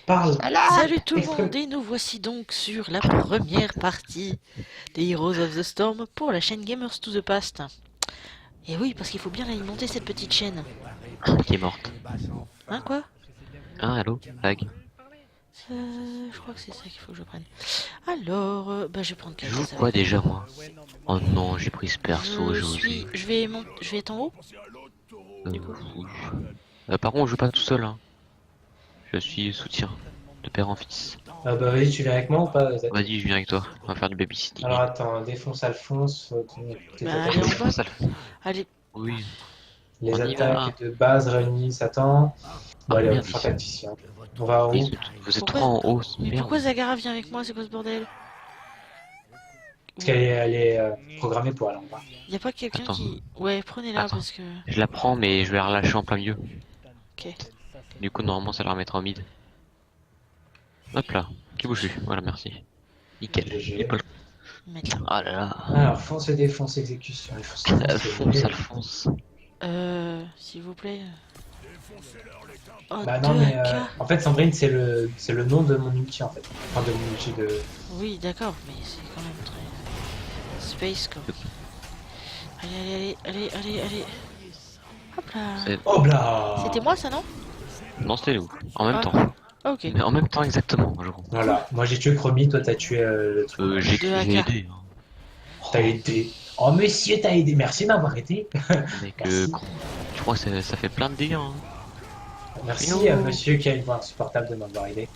Parle. Salut tout le Exprime. monde et nous voici donc sur la première partie des Heroes of the Storm pour la chaîne Gamers to the Past. Et oui, parce qu'il faut bien l'alimenter cette petite chaîne. Qui est morte. Hein quoi? Ah, allô, lag. Je crois que c'est ça qu'il faut que je prenne. Alors, bah je vais prendre Je quelqu'un. joue Ça quoi va. déjà moi? Oh non, j'ai pris ce perso, j'ai osé. Je vais être en haut. Du coup. Oui. Par contre, on joue pas tout seul. Hein. Je suis soutien de père en fils. Ah bah vas-y, tu viens avec moi ou pas, Zach? Vas-y, je viens avec toi. On va faire du babysitting. Alors attends, défonce Alphonse, tes Bah attaques. allez en bas. Ça, Allez. oui. Les On y va. attaques de base réunissent, attends. Bon Ah allez, on merde, fera ici. tacticien. On va en haut. Vous êtes Pourquoi- trois en haut, Mais merde. pourquoi Zagara vient avec moi? C'est quoi ce bordel? Parce qu'elle est programmée pour aller en bas. Y a pas quelqu'un Attends. qui... Ouais, prenez-la Attends. parce que... Je la prends, mais je vais la relâcher en plein milieu. Ok. Du coup, normalement, ça la remettra en mid. Hop là, qui bouge plus. Voilà, merci. Nickel. GG. Épaule. Maintenant. Ah là là. Alors, fonce et défonce, exécution. Il faut se lancer, Alphonse, GG. Alphonse. S'il vous plaît. Oh, Bah non, 2 mais AK. en fait, Sandrine, c'est le nom de mon ulti en fait. Enfin, de mon ulti de. Oui, d'accord, mais c'est quand même très... Space, quoi. Allez, allez, allez, allez, allez. Hop là. Oh là. C'était moi, ça, non? Non, c'était où? En même Ah. temps. Ah, ok. Mais en même temps, exactement, je crois. Voilà, moi j'ai tué Chromie, toi t'as tué le truc. J'ai Deux AK. aidé. Hein. T'as aidé. Oh monsieur, t'as aidé, merci de m'avoir aidé. Mec, Merci. je crois que ça fait plein de dégâts. Hein. Merci Yo. monsieur qui a une voix insupportable de m'avoir aidé.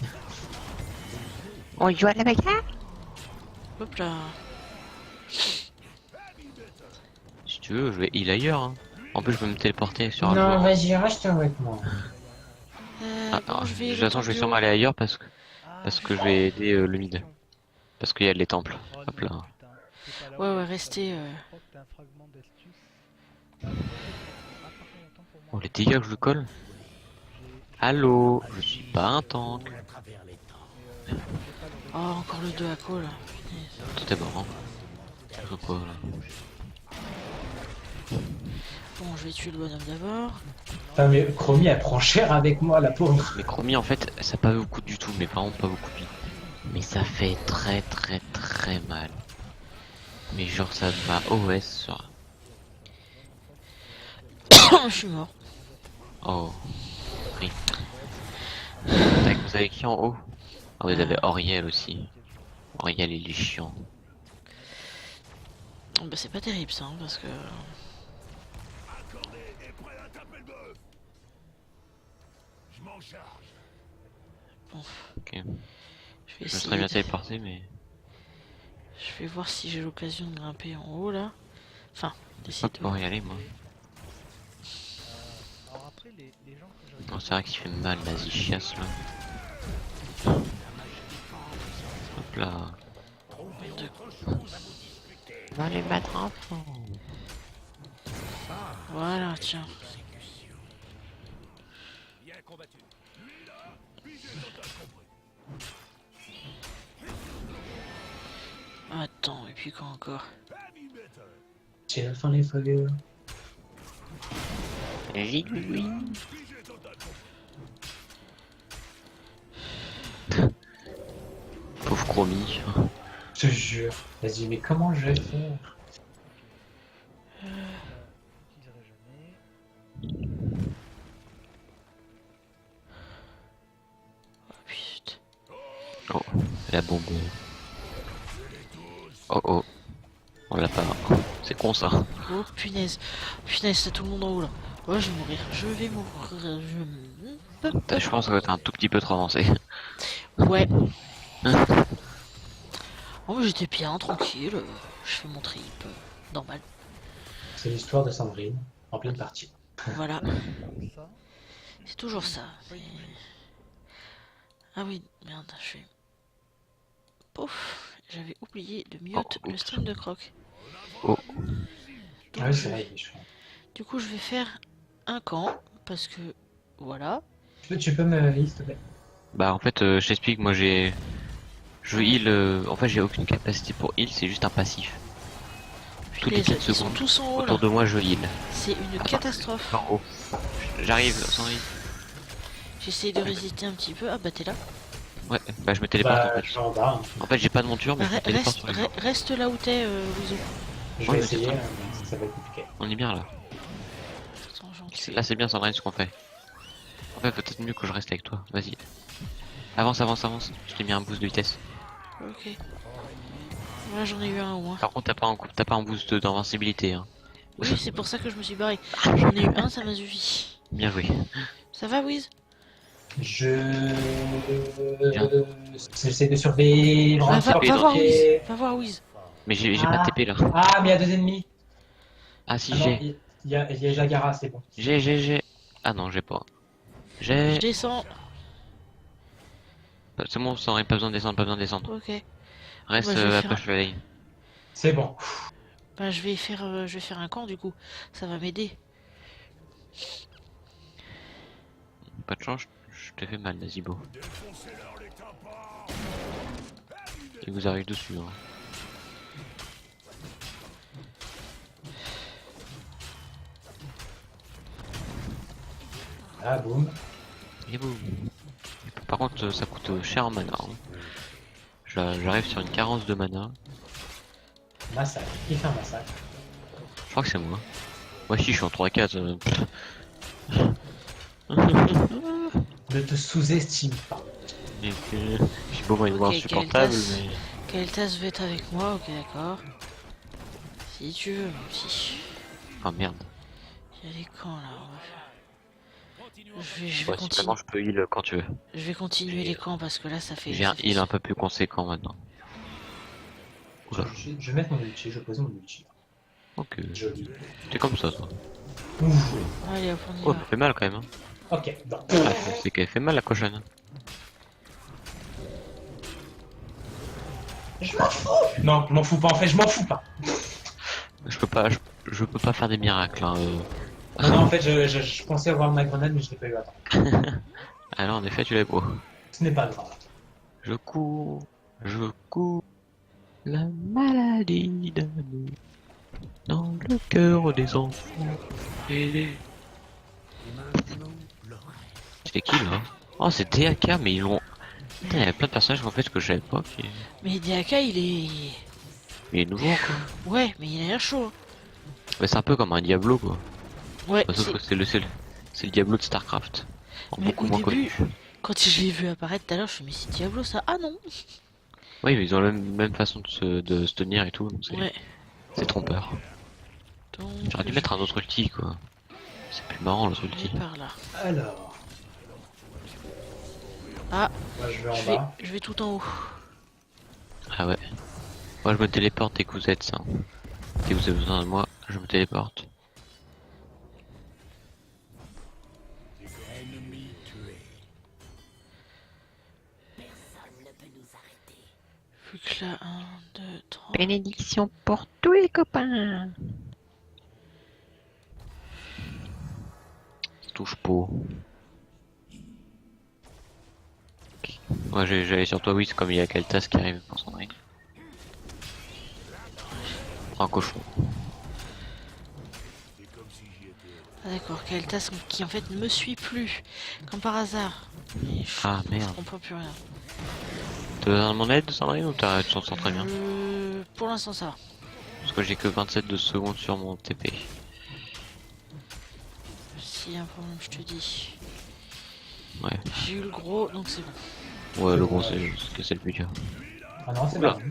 On joue à la bagarre. Hop là. Si tu veux, je vais heal ailleurs. Hein. En plus, je peux me téléporter sur un Non, joueur. vas-y, reste avec moi. Bon, je vais... De toute façon, je vais sûrement aller ailleurs parce que je vais aider le mid. Parce qu'il y a les temples. Hop là. Ouais, restez... Oh, les dégâts que je colle. Allô, je suis pas un tank. Oh, encore le 2 à call. Punaise. Tout est mort. Hein. Je sais pas, là. Bon, je vais tuer le bonhomme d'abord. Putain, mais Chromie elle prend cher avec moi, la pauvre. Mais Chromie, en fait, ça pas beaucoup du tout. Mais par contre, pas beaucoup de vie. Mais ça fait très très très mal. Mais genre, ça va OS sur. Je suis mort. Oh. Oui. Tac, vous avez qui en haut? Ah, vous avez Auriel aussi. Auriel, il est chiant. Bah, c'est pas terrible, ça, hein, parce que... Bon, Ok. je vais Je me serais essayer... bien téléporté, mais. Je vais voir si j'ai l'occasion de grimper en haut, là. Enfin, d'essayer Hop, de... pour y aller, moi. Non, c'est vrai qu'il fait mal, vas-y, chiasse là. Hop là. Va les battre un peu. Voilà, tiens. Attends, et puis quoi encore? C'est la fin les feuilles. Vite, oui. Pauvre Chromie. Je te jure. Vas-y, mais comment je vais faire? Oh putain. Oh, la bonbon. Oh oh. On l'a pas. C'est con ça. Oh punaise. Punaise, c'est tout le monde en haut, là. Oh, je vais mourir. Je vais mourir. Je pense que ça va être un tout petit peu trop avancé. Ouais. Oh, j'étais bien, tranquille. Je fais mon trip. Normal. C'est l'histoire de Sandrine, en pleine partie. Voilà. C'est toujours ça. Ah oui, merde, je suis... Pouf, j'avais oublié de mute Oh, le oups. stream de Croc. Oh. Donc, Ah oui, c'est vrai, il est chaud. du coup, je vais faire un camp, parce que... Voilà. Tu peux me heal, s'il te plaît? Bah en fait, je t'explique, moi j'ai... Je heal... En fait j'ai aucune capacité pour heal, c'est juste un passif. Toutes les Punaise, 4 ils sont secondes, tous en haut, là. autour de moi je heal. C'est une catastrophe. En haut. J'arrive, Sandrine. J'essaye de résister un petit peu. Ah bah t'es là. Ouais, bah je me téléporte Bah, en je fait. suis en bas. Hein. En fait, j'ai pas de monture, mais Bah, je me téléporte sur les gens. reste là où t'es, Wizo. Je Ouais, vais mais c'est essayer, ça. mais ça va être compliqué. On est bien là. Attends, gentil. Là, c'est bien, Sandrine, ce qu'on fait. En fait, peut-être mieux que je reste avec toi. Vas-y. Avance, avance, avance. Je t'ai mis un boost de vitesse. Ok. Là j'en ai eu un au moins. Par contre, t'as pas un boost d'invincibilité. Hein. Oui, c'est pour ça que je me suis barré. J'en ai eu un, ça m'a suffi. Bien joué. Ça va, Wiz? Bien. J'essaie de survivre. Bah, Hein, va- va voir ok. Wiz. Va voir Wiz. Mais j'ai pas de TP là. Ah, mais il y a deux ennemis. Ah si, Ah non, j'ai. il y a Jagara, c'est bon. J'ai. Ah non, j'ai pas. Je J'ai. descends. C'est bon, Sandrine, pas besoin de descendre, pas besoin de descendre. Ok. Reste Bah, je vais après, faire... je vais aller. C'est bon. Bah, je vais faire un camp du coup. Ça va m'aider. Pas de chance, je t'ai fait mal, Nazibo. Il vous arrive dessus. Hein. Ah, boum. Et boum. Par contre, ça coûte cher en mana. Hein. J'arrive sur une carence de mana. Massacre. Qui fait un massacre? Je crois que c'est moi. Moi, si je suis en 3-4. Ne te sous-estime pas. J'ai beau m'être Ok, insupportable, Kael'thas. mais. Kael'thas veut être avec moi, ok d'accord. Si tu veux, mon petit. Ah merde. Il y a des camps là. On va faire... je vais Ouais, continuer. maintenant je peux heal quand tu veux. Je vais continuer les camps parce que là ça fait. J'ai un heal un peu plus conséquent maintenant. Oula. Je vais mettre mon ulti, je vais poser mon ulti. Ok. Joli. T'es comme ça, toi. Ouf. Allez hop, on y Oh, va. ça fait mal quand même. Hein. Ok, bon. Ah, c'est qu'elle fait mal la cochonne. Je m'en fous. Non, je m'en fous pas, en fait, je m'en fous pas. Je peux pas faire des miracles. Hein, Non, non, en fait, je pensais avoir ma grenade, mais je l'ai pas eu à temps. Alors en effet, tu l'as beau. Ce n'est pas grave. Je cours la maladie d'amour dans le cœur des enfants. C'est qui là? Oh, c'est DAK, mais ils l'ont. Putain, il y a plein de personnages en fait que je savais pas. Mais DAK il est. Il est nouveau quoi. Ouais, mais il a l'air chaud. Hein. Ouais, c'est un peu comme un Diablo quoi. Ouais, Bah, sauf que c'est le Diablo de Starcraft. En mais beaucoup au moins début, connu. quand je l'ai vu apparaître tout à l'heure, je me suis dit, mais c'est Diablo ça. Ah non. Oui, mais ils ont la même façon de se tenir et tout. Donc Ouais. c'est trompeur. Donc, J'aurais dû mettre un autre ulti quoi. C'est plus marrant l'autre je vais ulti. par là. Alors, Ah, moi je vais en bas. je vais tout en haut. Ah ouais. Moi je me téléporte dès que vous êtes ça. Dès que vous avez besoin de moi, je me téléporte. Vu que là, 1, 2, 3. Bénédiction pour tous les copains. Touche pas. Ok. Moi j'allais sur toi, oui, c'est comme il y a Kael'thas qui arrive pour Sandrine. Un cochon. Ah d'accord, Kael'thas qui en fait ne me suit plus. Comme par hasard. Mais Ah, je merde. comprends plus rien. T'as besoin de mon aide, Sandrine, ou tu t'en sors très bien? Pour l'instant ça va. Parce que j'ai que 27 de secondes sur mon TP. S'il y a un problème, je te dis. Ouais. J'ai eu le gros, donc c'est bon. Ouais, le gros c'est le plus dur. Ah non, c'est Oula. pas bon.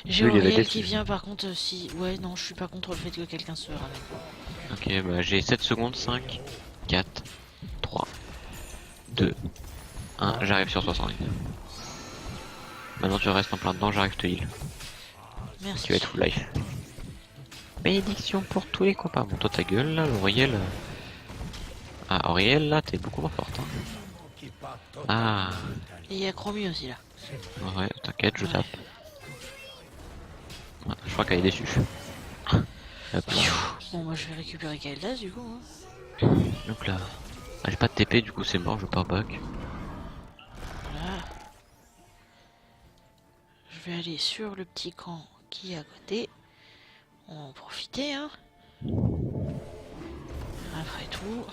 J'ai Lui, il est Auriel déçu. qui vient par contre si... Ouais non, je suis pas contre le fait que quelqu'un se ramène. Ok, bah j'ai 7 secondes, 5, 4, 3, 2, 1, j'arrive sur toi Sandrine. Maintenant tu restes en plein dedans, j'arrive te heal. Merci. Tu vas être full life. Bénédiction pour tous les copains. Bon, toi ta gueule là, Auriel. Ah, Auriel là, t'es beaucoup moins forte. Hein. Ah, Et il y a Chromie aussi là. ouais, t'inquiète, je tape. Ouais, je crois qu'elle est déçue. Hop là. Bon moi je vais récupérer Kael'thas du coup. Hein. Hop là. Ah, j'ai pas de TP, du coup c'est mort, je pars back. Voilà. Je vais aller sur le petit camp qui est à côté. On va en profiter hein. Après tout.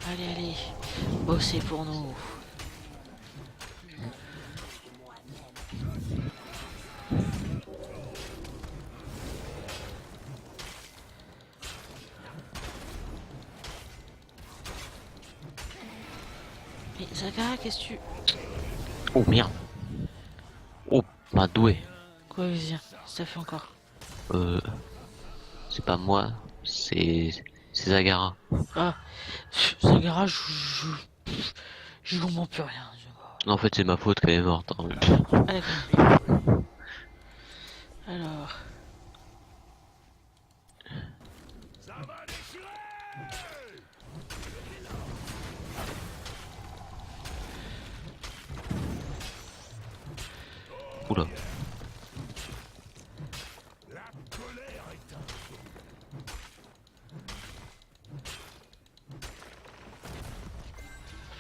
Allez, allez, bossez pour nous. Mais Zagara, qu'est-ce que tu... Oh merde. Oh, m'a doué. Quoi, viens, ça fait encore. C'est pas moi, c'est Zagara. Ah, Zagara, je comprends plus rien. En fait, c'est ma faute qu'elle est morte. Hein. Ah d'accord. Alors... Oula.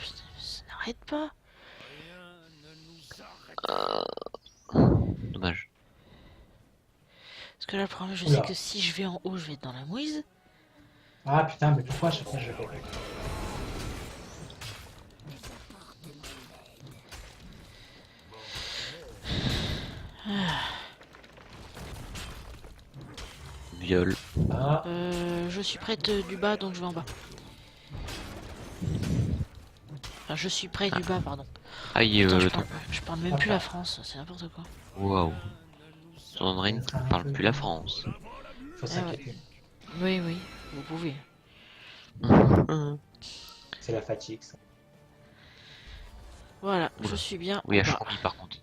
Putain, ça n'arrête pas. Dommage. Parce que là, le problème, je Oula. sais que si je vais en haut, je vais être dans la mouise. Ah putain, mais pourquoi à chaque fois je fais Viol. Ah, Je suis près du bas, donc je vais en bas. Enfin, je suis près du bas, pardon. Aïe, Putain, le je, temps. je parle même plus la France, c'est n'importe quoi. Waouh. Sandrine parle plus la France. faut s'inquiéter. Oui, oui, vous pouvez. C'est la fatigue, ça. Voilà, Oula. je suis bien. Oui, il y a en bas. Chromie par contre.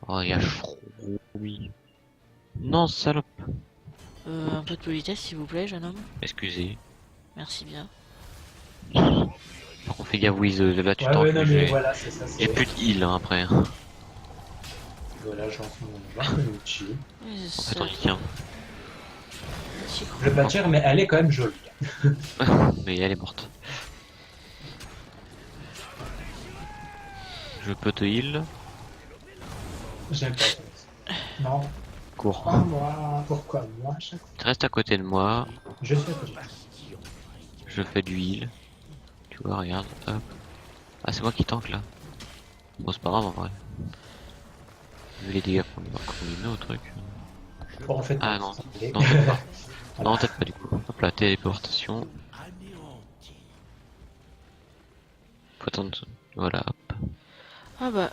Oh, il y a Chromie. Non, salope. Un peu de politesse, s'il vous plaît, jeune homme. Excusez. Merci bien. Par contre, fais gaffe, Wiz, là tu Ouais, t'en ouais, non, mais j'ai voilà, c'est ça. j'ai plus de heal hein, après. En Voilà, j'en suis mon outil. Oui, fait, on y tient. Je vais pas dire, mais elle est quand même jolie. Mais elle est morte. Je peux te heal. J'aime pas ça. Non, Cours. pas moi. Pourquoi moi à chaque fois? Tu restes à côté de moi. Je suis à côté. Je fais du heal. Tu vois, regarde. Hop. Ah, c'est moi qui tank là. Bon, c'est pas grave en vrai. Vu les dégâts qu'on lui met au truc. Bon, en fait, Ah non. ça me Non, peut-être pas. Non, peut-être pas du coup. Hop là, téléportation. Faut attendre. Voilà, hop. Ah bah,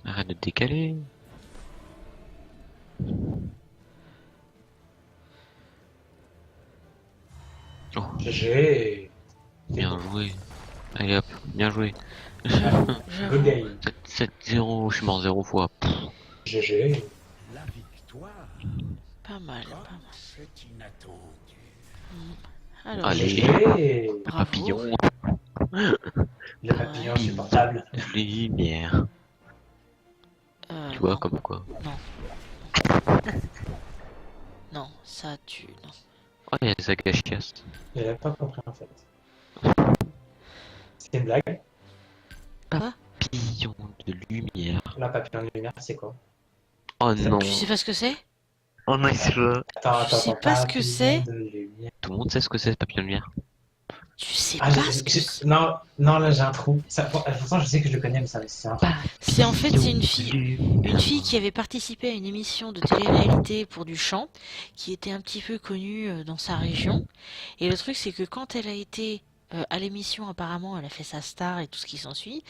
Arrête de te décaler. Oh, GG. bien joué. Allez hop, bien joué. Good j'avoue. game. 7-0, je suis mort 0 fois. Pff, GG. La victoire, Pas mal, pas mal. c'est inattendu. Alors, Allez. GG. bravo. papillon, Le papillon insupportable. lumière. Tu vois, non. comme quoi. Non, ça tue, non. Oh, il y a des agachias. Il avait pas compris en fait. C'était une blague. Papillon de lumière. La papillon de lumière, c'est quoi? Oh non. Tu sais pas ce que c'est? Oh non, il se voit. Attends, Je sais pas ce que c'est. papillon de lumière. Tout le monde sait ce que c'est, ce papillon de lumière. Tu sais Ah, pas ce que c'est? non, non, là j'ai un trou. Ça, pourtant, je sais que je le connais, mais ça, c'est un trou. C'est en fait, c'est une fille. Une Une fille qui avait participé à une émission de télé-réalité pour du chant, qui était un petit peu connue dans sa région. Et le truc, c'est que quand elle a été à l'émission, apparemment, elle a fait sa star et tout ce qui s'ensuit,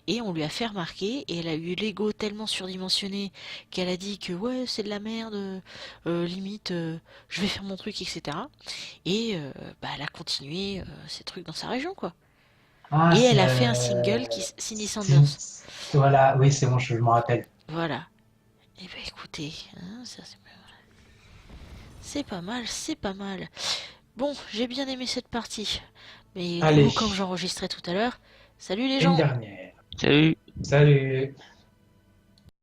et on lui a fait remarquer, et elle a eu l'ego tellement surdimensionné qu'elle a dit que ouais, c'est de la merde, limite, je vais faire mon truc, etc. Et bah, elle a continué ses trucs dans sa région, quoi. Ah, Et elle c'est, a fait un single qui Cindy Sanders. Voilà, oui, c'est bon, je m'en rappelle. Voilà. Et ben écoutez, hein, ça c'est pas mal. C'est pas mal, c'est pas mal. Bon, j'ai bien aimé cette partie. Mais du Allez. coup, comme j'enregistrais tout à l'heure, salut les Une gens! dernière. Salut. Salut.